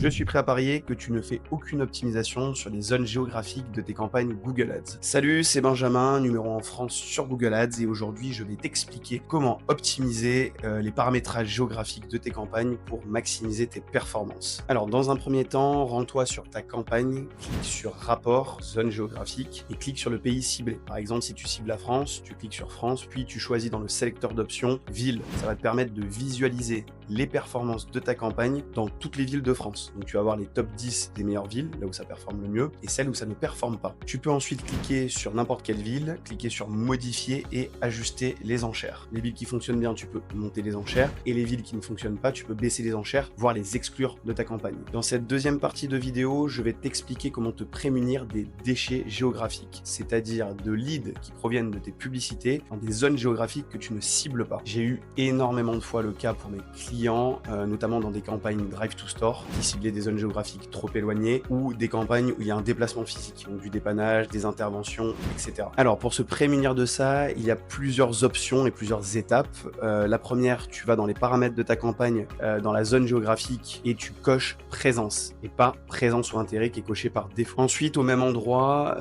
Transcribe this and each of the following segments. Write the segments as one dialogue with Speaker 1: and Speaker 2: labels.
Speaker 1: Je suis prêt à parier que tu ne fais aucune optimisation sur les zones géographiques de tes campagnes Google Ads. Salut, c'est Benjamin, numéro 1 en France sur Google Ads et aujourd'hui je vais t'expliquer comment optimiser les paramétrages géographiques de tes campagnes pour maximiser tes performances. Alors dans un premier temps, rends-toi sur ta campagne, clique sur rapport, zone géographique et clique sur le pays ciblé. Par exemple, si tu cibles la France, tu cliques sur France, puis tu choisis dans le sélecteur d'options ville. Ça va te permettre de visualiser les performances de ta campagne dans toutes les villes de France. Donc tu vas avoir les top 10 des meilleures villes, là où ça performe le mieux, et celles où ça ne performe pas. Tu peux ensuite cliquer sur n'importe quelle ville, cliquer sur modifier et ajuster les enchères. Les villes qui fonctionnent bien, tu peux monter les enchères, et les villes qui ne fonctionnent pas, tu peux baisser les enchères, voire les exclure de ta campagne. Dans cette deuxième partie de vidéo, je vais t'expliquer comment te prémunir des déchets géographiques, c'est-à-dire de leads qui proviennent de tes publicités dans des zones géographiques que tu ne cibles pas. J'ai eu énormément de fois le cas pour mes clients, notamment dans des campagnes Drive to Store, qui ciblaient des zones géographiques trop éloignées, ou des campagnes où il y a un déplacement physique, donc du dépannage, des interventions, etc. Alors pour se prémunir de ça, il y a plusieurs options et plusieurs étapes. La première, tu vas dans les paramètres de ta campagne, dans la zone géographique, et tu coches présence, et pas présence ou intérêt qui est coché par défaut. Ensuite, au même endroit,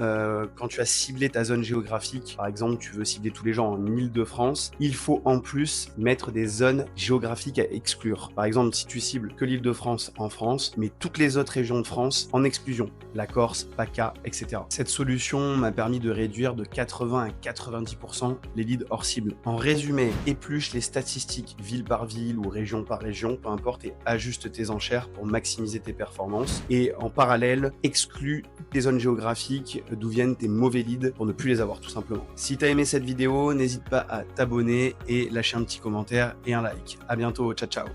Speaker 1: quand tu as ciblé ta zone géographique, par exemple tu veux cibler tous les gens en Île-de-France, il faut en plus mettre des zones géographiques à exclure. Par exemple, si tu cibles que l'Île-de-France en France, mais toutes les autres régions de France en exclusion, la Corse, PACA, etc. Cette solution m'a permis de réduire de 80 à 90% les leads hors cible. En résumé, épluche les statistiques ville par ville ou région par région, peu importe, et ajuste tes enchères pour maximiser tes performances. Et en parallèle, exclue tes zones géographiques d'où viennent tes mauvais leads pour ne plus les avoir tout simplement. Si tu as aimé cette vidéo, n'hésite pas à t'abonner et lâcher un petit commentaire et un like. À bientôt, ciao ciao.